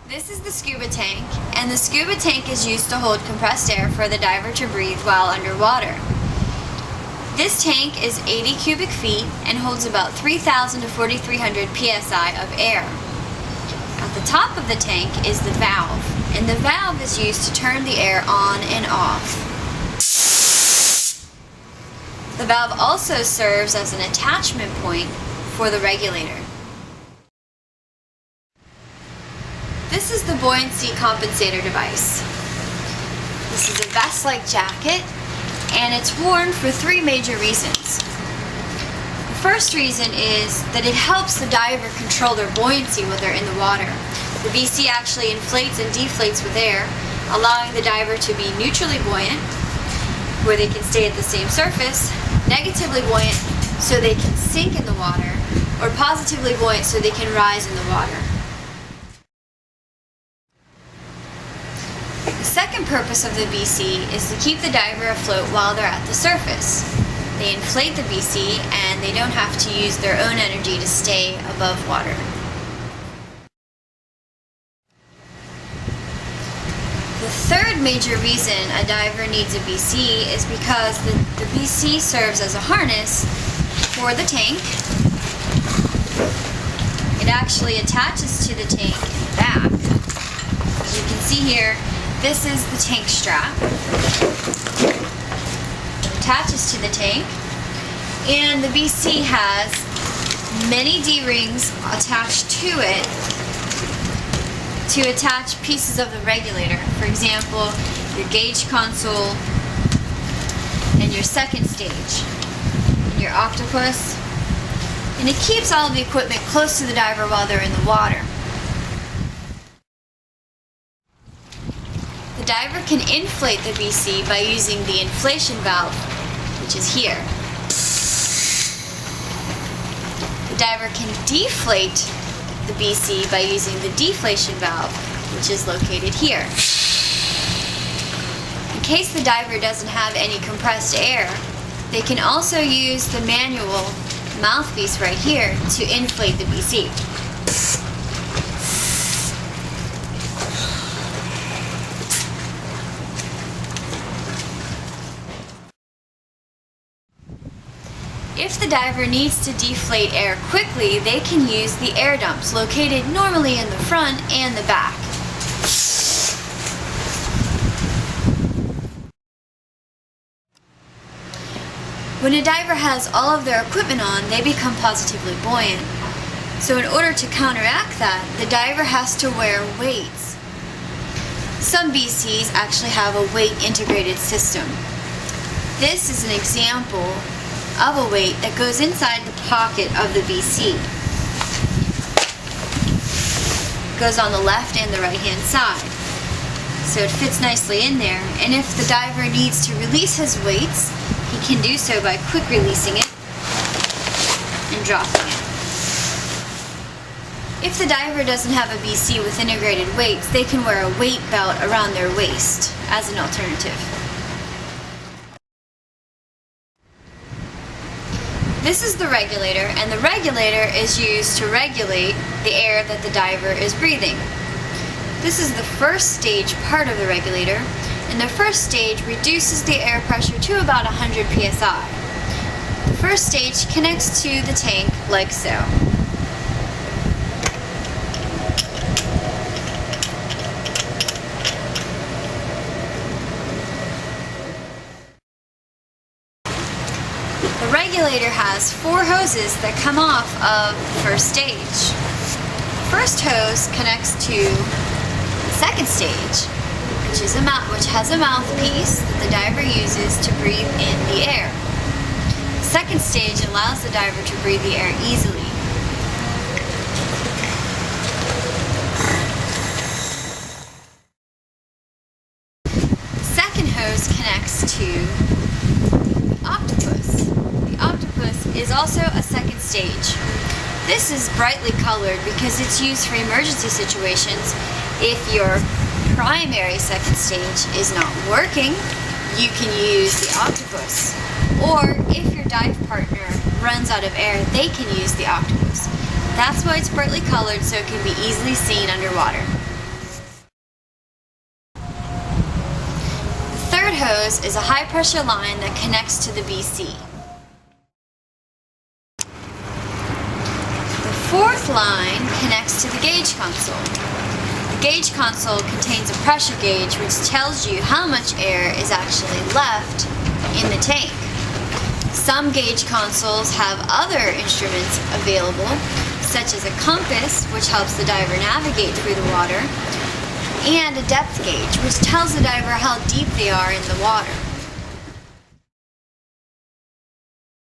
This is the scuba tank, and the scuba tank is used to hold compressed air for the diver to breathe while underwater. This tank is 80 cubic feet and holds about 3,000 to 4,300 psi of air. At the top of the tank is the valve, and the valve is used to turn the air on and off. The valve also serves as an attachment point for the regulator. This is the buoyancy compensator device. This is a vest-like jacket, and it's worn for three major reasons. The first reason is that it helps the diver control their buoyancy when they're in the water. The BC actually inflates and deflates with air, allowing the diver to be neutrally buoyant, where they can stay at the same surface, negatively buoyant so they can sink in the water, or positively buoyant so they can rise in the water. The second purpose of the BC is to keep the diver afloat while they're at the surface. They inflate the BC and they don't have to use their own energy to stay above water. The third major reason a diver needs a BC is because the BC serves as a harness for the tank. It actually attaches to the tank in the back. As you can see here, this is the tank strap. It attaches to the tank, and the BC has many D-rings attached to it to attach pieces of the regulator. For example, your gauge console and your second stage, and your octopus. And it keeps all of the equipment close to the diver while they're in the water. The diver can inflate the BC by using the inflation valve, which is here. The diver can deflate the BC by using the deflation valve, which is located here. In case the diver doesn't have any compressed air, they can also use the manual mouthpiece right here to inflate the BC. If the diver needs to deflate air quickly, they can use the air dumps located normally in the front and the back. When a diver has all of their equipment on, they become positively buoyant. So in order to counteract that, the diver has to wear weights. Some BCs actually have a weight integrated system. This is an example of a weight that goes inside the pocket of the BC. It goes on the left and the right hand side. So it fits nicely in there, and if the diver needs to release his weights, he can do so by quick releasing it and dropping it. If the diver doesn't have a BC with integrated weights, they can wear a weight belt around their waist as an alternative. This is the regulator, and the regulator is used to regulate the air that the diver is breathing. This is the first stage part of the regulator, and the first stage reduces the air pressure to about 100 psi. The first stage connects to the tank like so. The regulator has 4 hoses that come off of the first stage. The first hose connects to the second stage, which has a mouthpiece that the diver uses to breathe in the air. The second stage allows the diver to breathe the air easily. The second hose connects to the octopus. The octopus is also a second stage. This is brightly colored because it's used for emergency situations. If your primary second stage is not working, you can use the octopus. Or if your dive partner runs out of air, they can use the octopus. That's why it's brightly colored, so it can be easily seen underwater. hose is a high pressure line that connects to the BC. The fourth line connects to the gauge console. The gauge console contains a pressure gauge which tells you how much air is actually left in the tank. Some gauge consoles have other instruments available, such as a compass, which helps the diver navigate through the water, and a depth gauge, which tells the diver how deep they are in the water.